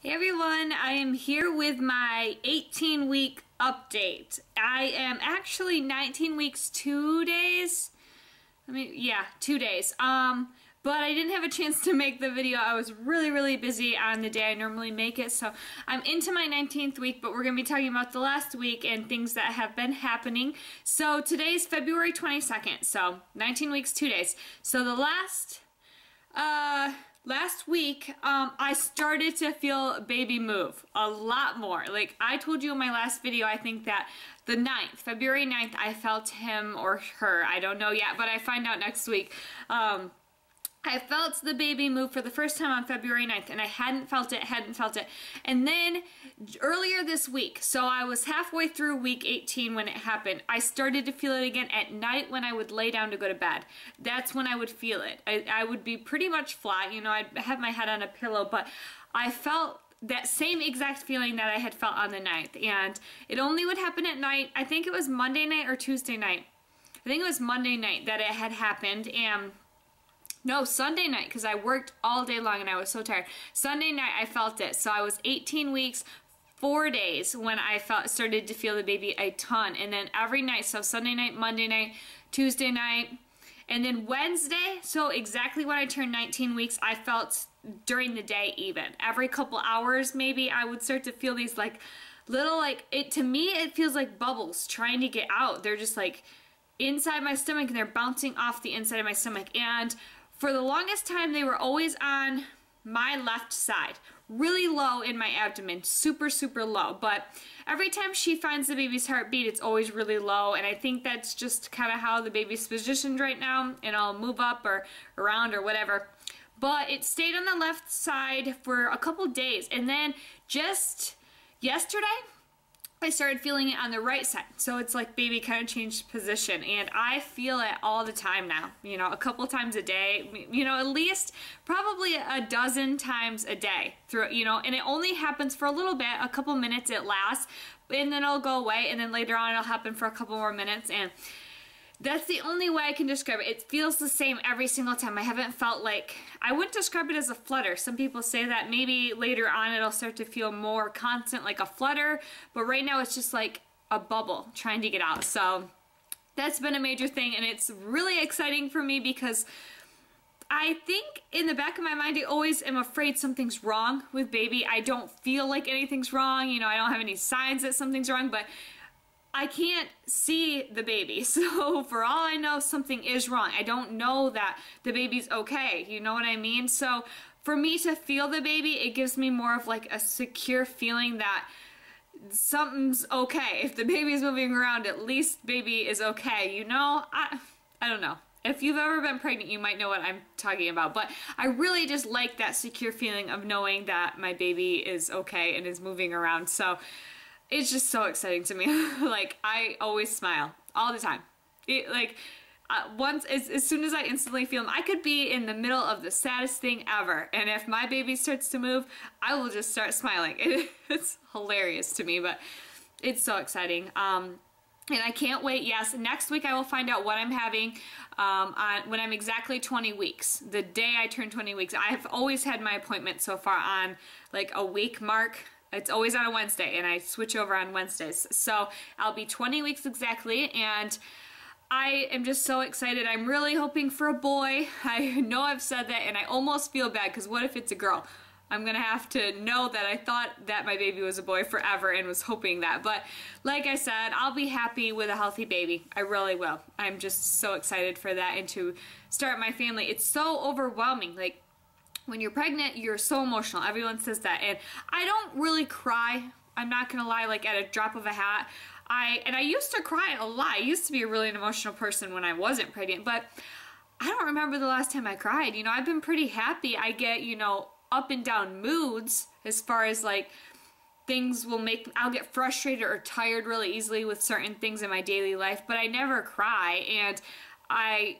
Hey everyone, I am here with my 18-week update. I am actually 19 weeks, 2 days. 2 days. But I didn't have a chance to make the video. I was really busy on the day I normally make it, so I'm into my 19th week, but we're going to be talking about the last week and things that have been happening. So today's February 22nd, so 19 weeks, 2 days. So the last week, I started to feel baby move a lot more. Like I told you in my last video, I think that the 9th, February 9th, I felt him or her. I don't know yet, but I find out next week. I felt the baby move for the first time on February 9th, and I hadn't felt it. And then earlier this week, so I was halfway through week 18 when it happened, I started to feel it again at night when I would lay down to go to bed. That's when I would feel it. I would be pretty much flat, you know, I'd have my head on a pillow, but I felt that same exact feeling that I had felt on the 9th, and it only would happen at night. I think it was Monday night or Tuesday night. I think it was Monday night that it had happened, and no, Sunday night, because I worked all day long and I was so tired. Sunday night I felt it. So I was 18 weeks, 4 days when I started to feel the baby a ton. And then every night, so Sunday night, Monday night, Tuesday night, and then Wednesday, so exactly when I turned 19 weeks, I felt during the day even. Every couple hours maybe I would start to feel these like little, to me it feels like bubbles trying to get out. They're just like inside my stomach and they're bouncing off the inside of my stomach. And for the longest time, they were always on my left side, really low in my abdomen, super low. But every time she finds the baby's heartbeat, it's always really low, and I think that's just kind of how the baby's positioned right now, and I'll move up or around or whatever. But it stayed on the left side for a couple days, and then just yesterday, I started feeling it on the right side. So it's like baby kind of changed position, and I feel it all the time now, you know, a couple times a day, you know, at least probably a dozen times a day through, you know, and it only happens for a little bit, a couple minutes it lasts, and then it'll go away, and then later on it'll happen for a couple more minutes, and that's the only way I can describe it. It feels the same every single time. I haven't felt like, I wouldn't describe it as a flutter. Some people say that maybe later on it'll start to feel more constant like a flutter, but right now it's just like a bubble trying to get out. So that's been a major thing, and it's really exciting for me because I think in the back of my mind I always am afraid something's wrong with baby. I don't feel like anything's wrong, you know, I don't have any signs that something's wrong, but I can't see the baby, so for all I know, something is wrong. I don't know that the baby's okay, you know what I mean? So for me to feel the baby, it gives me more of like a secure feeling that something's okay. If the baby's moving around, at least baby is okay, you know? I don't know. If you've ever been pregnant, you might know what I'm talking about, but I really just like that secure feeling of knowing that my baby is okay and is moving around, so it's just so exciting to me. Like, I always smile all the time. As soon as I instantly feel them, I could be in the middle of the saddest thing ever, and if my baby starts to move, I will just start smiling. It's hilarious to me, but it's so exciting. And I can't wait. Yes, next week I will find out what I'm having when I'm exactly 20 weeks. The day I turn 20 weeks. I've always had my appointment so far on like a week mark. It's always on a Wednesday, and I switch over on Wednesdays. So I'll be 20 weeks exactly, and I am just so excited. I'm really hoping for a boy. I know I've said that, and I almost feel bad, because what if it's a girl? I'm gonna have to know that I thought that my baby was a boy forever and was hoping that. But like I said, I'll be happy with a healthy baby. I really will. I'm just so excited for that and to start my family. It's so overwhelming. Like, when you're pregnant, you're so emotional. Everyone says that. And I don't really cry. I'm not gonna lie, like at a drop of a hat. I used to cry a lot. I used to be a really emotional person when I wasn't pregnant, but I don't remember the last time I cried. You know, I've been pretty happy. I get, you know, up and down moods as far as like things I'll get frustrated or tired really easily with certain things in my daily life, but I never cry. And I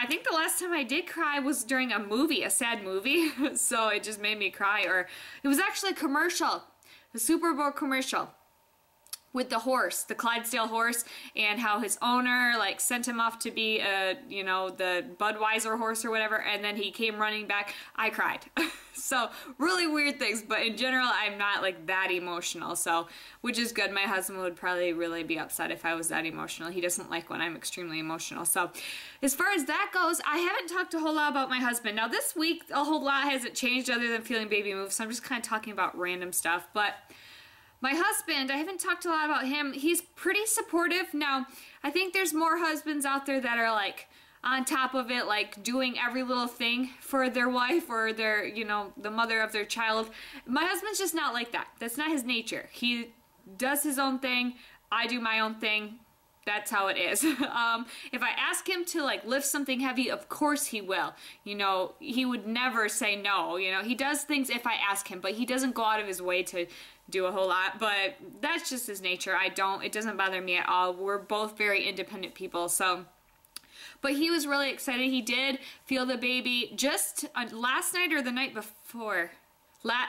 think the last time I did cry was during a movie, a sad movie, so it just made me cry. Or it was actually a commercial, a Super Bowl commercial. with the horse, the Clydesdale horse, and how his owner like sent him off to be you know, the Budweiser horse or whatever, and then he came running back. I cried. So really weird things, but in general I'm not like that emotional, so which is good. My husband would probably really be upset if I was that emotional. He doesn't like when I'm extremely emotional. So as far as that goes, I haven't talked a whole lot about my husband. Now this week a whole lot hasn't changed other than feeling baby moves, so I'm just kind of talking about random stuff. But my husband, I haven't talked a lot about him. He's pretty supportive. Now, I think there's more husbands out there that are like on top of it, like doing every little thing for their wife or their, you know, the mother of their child. My husband's just not like that. That's not his nature. He does his own thing. I do my own thing. That's how it is. If I ask him to like lift something heavy, of course he will. You know, he would never say no. You know, he does things if I ask him, but he doesn't go out of his way to do a whole lot. But that's just his nature. It doesn't bother me at all. We're both very independent people, so. But he was really excited. He did feel the baby just last night or the night before.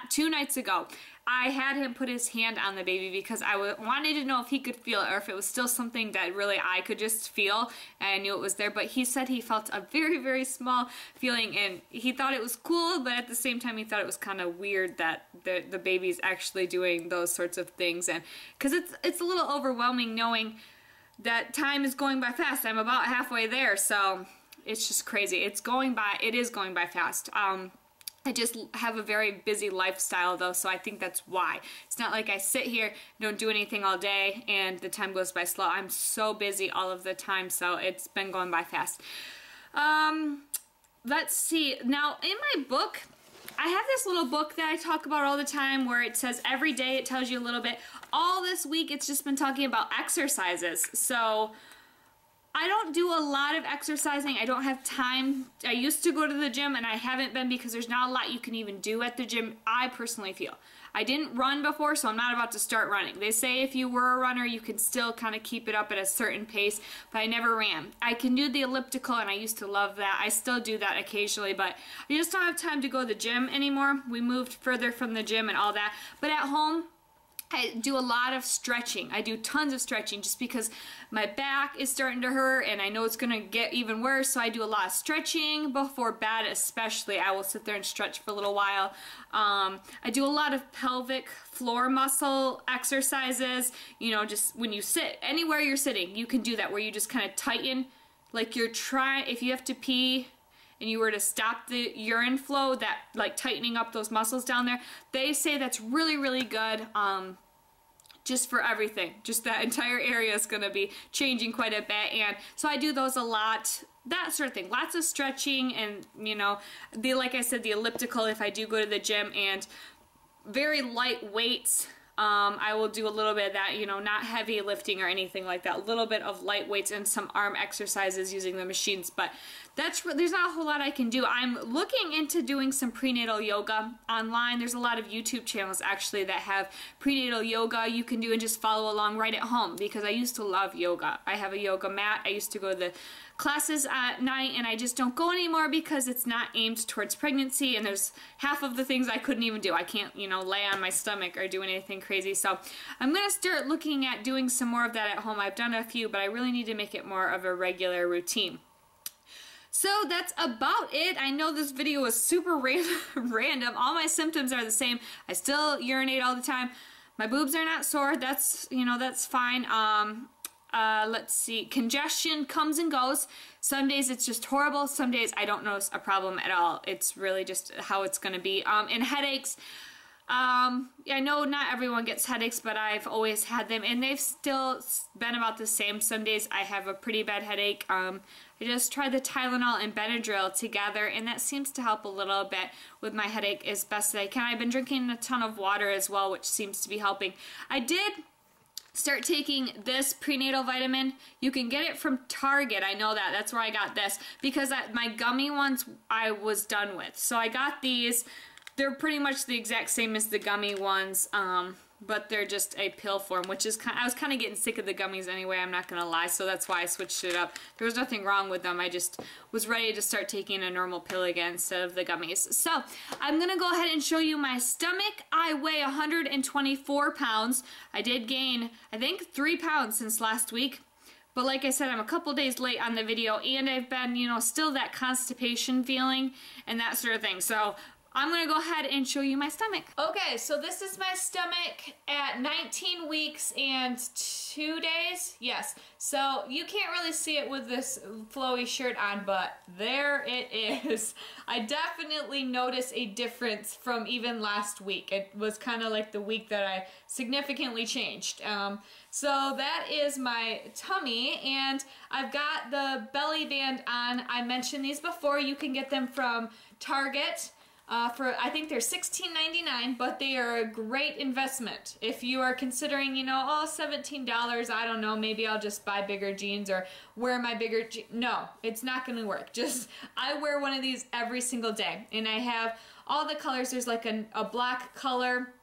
2 nights ago, I had him put his hand on the baby because I wanted to know if he could feel it or if it was still something that really I could just feel, and I knew it was there. But he said he felt a very, very small feeling, and he thought it was cool, but at the same time he thought it was kind of weird that the baby's actually doing those sorts of things, and because it's a little overwhelming knowing that time is going by fast. I'm about halfway there, so it's just crazy. It is going by fast. I just have a very busy lifestyle though, so I think that's why. It's not like I sit here, don't do anything all day, and the time goes by slow. I'm so busy all of the time, so it's been going by fast. Let's see. Now, in my book, I have this little book that I talk about all the time where it says every day it tells you a little bit. All this week, it's just been talking about exercises. So I don't do a lot of exercising. I don't have time. I used to go to the gym and I haven't been because there's not a lot you can even do at the gym, I personally feel. I didn't run before, so I'm not about to start running. They say if you were a runner, you can still kind of keep it up at a certain pace, but I never ran. I can do the elliptical and I used to love that. I still do that occasionally, but I just don't have time to go to the gym anymore. We moved further from the gym and all that. But at home, I do a lot of stretching. I do tons of stretching just because my back is starting to hurt and I know it's going to get even worse, so I do a lot of stretching before bed especially. I will sit there and stretch for a little while. I do a lot of pelvic floor muscle exercises. You know, just when you sit, anywhere you're sitting, you can do that where you just kind of tighten, like you're trying, if you have to pee and you were to stop the urine flow, that like tightening up those muscles down there, they say that's really, really good just for everything. Just that entire area is going to be changing quite a bit, and so I do those a lot, that sort of thing. Lots of stretching and, you know, like I said, the elliptical if I do go to the gym, and very light weights. I will do a little bit of that, you know, not heavy lifting or anything like that. A little bit of light weights and some arm exercises using the machines, but there's not a whole lot I can do. I'm looking into doing some prenatal yoga online. There's a lot of YouTube channels actually that have prenatal yoga you can do and just follow along right at home, because I used to love yoga. I have a yoga mat. I used to go to the classes at night, and I just don't go anymore because it's not aimed towards pregnancy, and there's half of the things I couldn't even do. I can't, you know, lay on my stomach or do anything crazy. So I'm gonna start looking at doing some more of that at home. I've done a few, but I really need to make it more of a regular routine. So that's about it. I know this video was super random. All my symptoms are the same. I still urinate all the time. My boobs are not sore. That's, you know, that's fine. Let's see, congestion comes and goes. Some days it's just horrible. Some days I don't notice a problem at all. It's really just how it's going to be. And headaches, I know not everyone gets headaches, but I've always had them, and they've still been about the same. Some days I have a pretty bad headache. I just try the Tylenol and Benadryl together, and that seems to help a little bit with my headache as best as I can. I've been drinking a ton of water as well, which seems to be helping. I did start taking this prenatal vitamin. You can get it from Target. I know that. That's where I got this, because my gummy ones I was done with. So I got these. They're pretty much the exact same as the gummy ones. but they're just a pill form, which is I was kind of getting sick of the gummies anyway, I'm not gonna lie, so that's why I switched it up. There was nothing wrong with them, I just was ready to start taking a normal pill again instead of the gummies. So I'm gonna go ahead and show you my stomach. I weigh 124 pounds. I did gain, I think, 3 pounds since last week. But like I said, I'm a couple days late on the video, and I've been, you know, still that constipation feeling and that sort of thing. So I'm gonna go ahead and show you my stomach. Okay, so this is my stomach at 19 weeks and 2 days. Yes, so you can't really see it with this flowy shirt on, but there it is. I definitely notice a difference from even last week. It was kind of like the week that I significantly changed. So that is my tummy, and I've got the belly band on. I mentioned these before. You can get them from Target. For, I think they're $16.99, but they are a great investment. If you are considering, you know, oh, $17, I don't know, maybe I'll just buy bigger jeans or wear my bigger jeans. No, it's not going to work. Just, I wear one of these every single day, and I have all the colors. There's like a black color,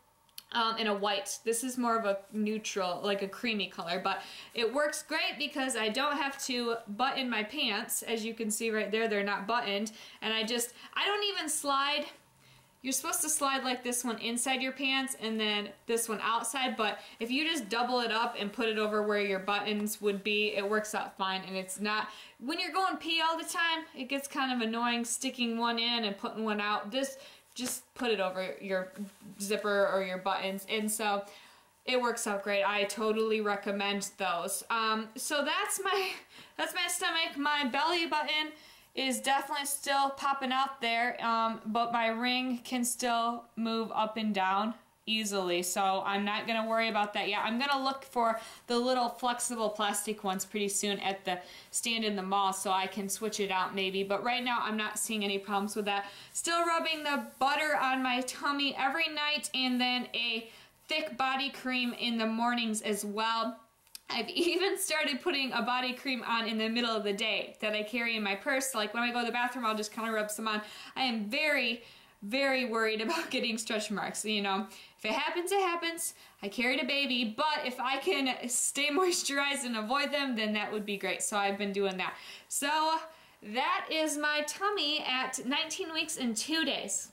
and a white. This is more of a neutral, like a creamy color, but it works great because I don't have to button my pants. As you can see right there, they're not buttoned, and I don't even slide. You're supposed to slide like this one inside your pants and then this one outside, but if you just double it up and put it over where your buttons would be, it works out fine. And it's not, when you're going pee all the time, it gets kind of annoying sticking one in and putting one out. Just put it over your zipper or your buttons, and so it works out great. I totally recommend those. So that's my stomach. My belly button is definitely still popping out there, but my ring can still move up and down easily, so I'm not gonna worry about that yet. I'm gonna look for the little flexible plastic ones pretty soon at the stand in the mall so I can switch it out maybe, but right now I'm not seeing any problems with that. Still rubbing the butter on my tummy every night, and then a thick body cream in the mornings as well. I've even started putting a body cream on in the middle of the day that I carry in my purse. Like when I go to the bathroom, I'll just kind of rub some on. I am very, very worried about getting stretch marks. You know, if it happens, it happens. I carried a baby, but if I can stay moisturized and avoid them, then that would be great. So I've been doing that. So that is my tummy at 19 weeks and 2 days.